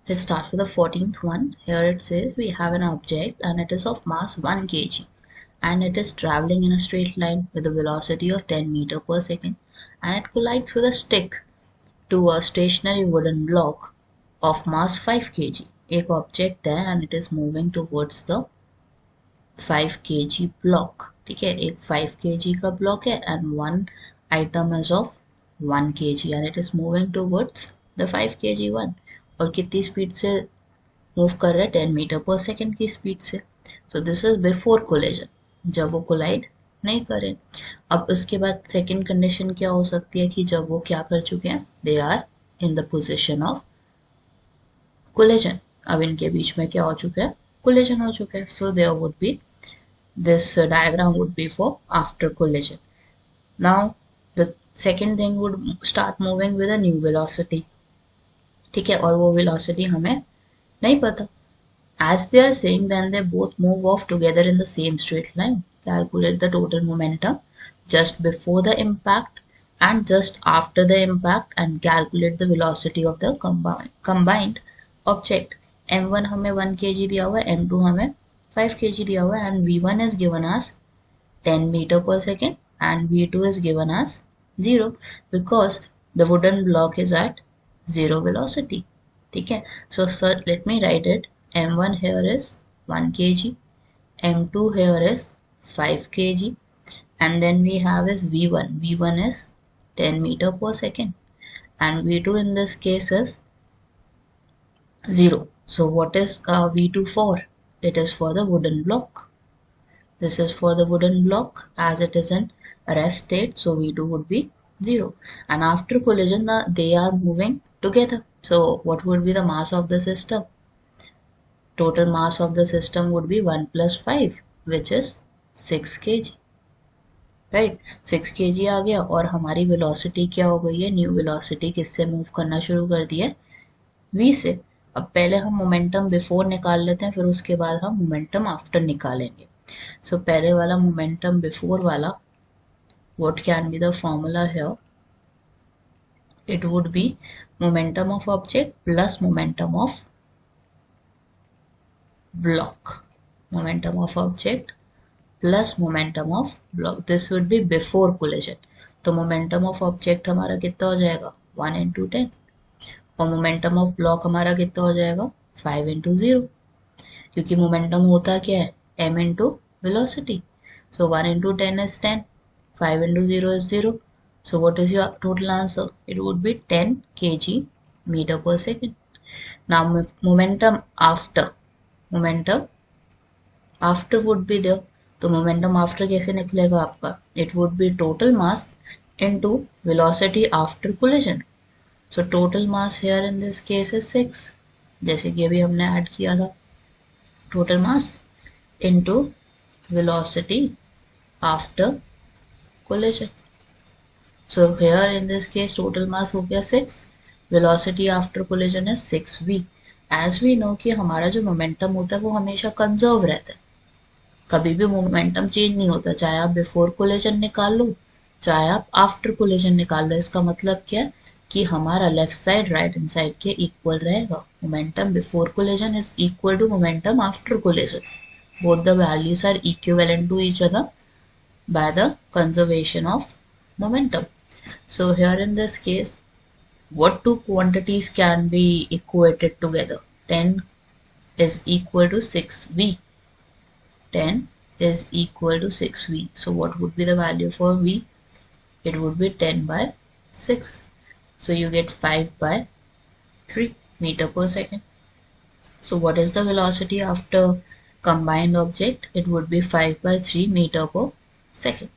Let's start with the 14th one. Here it says we have an object and it is of mass 1 kg and it is traveling in a straight line with a velocity of 10 meter per second and it collides with a stick to a stationary wooden block of mass 5 kg. एक object है and it is moving towards the 5 kg block. ठीक है, एक 5 kg का block है and one item is of 1 kg and it is moving towards the 5 kg one. और कितनी speed से मूव कर रहा है, 10 मीटर पर सेकेंड की स्पीड से. So this is before collision, जब वो कोलाइड नहीं करें. अब उसके बाद सेकेंड कंडीशन क्या हो सकती है कि जब वो क्या कर चुके हैं, they are in the position of collision. अब इनके बीच में क्या हो चुका है, कोलिजन हो चुका है. So there would be this diagram would be for after collision. Now the second thing would start moving with a new velocity. ठीक है, और वो वेलोसिटी हमें नहीं पता. As they are saying, then they both move off together in the same straight line. Calculate the total momentum just before the impact and just after the impact and calculate the velocity of the combined object. M1 हमें 1 kg दिया हुआ है, M2 हमें 5 kg दिया हुआ है and V1 is given as 10 meter per second and V2 is given as 0 because the wooden block is at 0 velocity. ठीक है, so let me write it. M1 here is 1 kg, M2 here is 5 kg and then we have is V1. V1 is 10 meter per second and V2 in this case is 0. So what is V2 for? It is for the wooden block. This is for the wooden block as it is in rest state, so V2 would be 0. And after collision they are moving together. So what would be the mass of the system? Total mass of the system would be 1 plus 5 which is 6 kg. Right, 6 kg आ गया और हमारी velocity क्या हो गई है, new velocity किससे move करना शुरू कर दिया है, v से. अब पहले हम मोमेंटम बिफोर निकाल लेते हैं, फिर उसके बाद हम मोमेंटम आफ्टर निकालेंगे. सो पहले वाला मोमेंटम बिफोर वाला, what can be the formula here? It would be momentum of object plus momentum of block. Momentum of object plus momentum of block. This would be before collision. तो momentum of object हमारा कितना हो जाएगा, 1 into 10 और momentum of block हमारा कितना हो जाएगा, 5 into 0. क्योंकि momentum होता क्या है, m into velocity. So 1 into 10 is 10. 5 into 0 is 0. So what is your total answer? It would be 10 kg meter per second. Now momentum after would be there. तो momentum after कैसे निकलेगा आपका, it would be total mass into velocity after collision. So total mass here in this case is 6, जैसे कि अभी हमने add किया था. Total mass into velocity after collision. So here in this case total mass हो गया 6, velocity after collision is 6v. As we know कि हमारा जो momentum होता है वो हमेशा कंजर्व रहता है, कभी भी मोमेंटम चेंज नहीं होता, चाहे आप बिफोर कोलिजन निकाल लो चाहे आप आफ्टर कोलिजन निकाल लो. इसका मतलब क्या है कि हमारा left side right hand side के इक्वल रहेगा. Momentum before collision is equal to momentum after collision. Both the values are equivalent to each other by the conservation of momentum. So here in this case, what two quantities can be equated together? 10 is equal to 6v. 10 is equal to 6v. So what would be the value for v? It would be 10 by 6. So you get 5 by 3 meter per second. So what is the velocity after combined object? It would be 5 by 3 meter per second.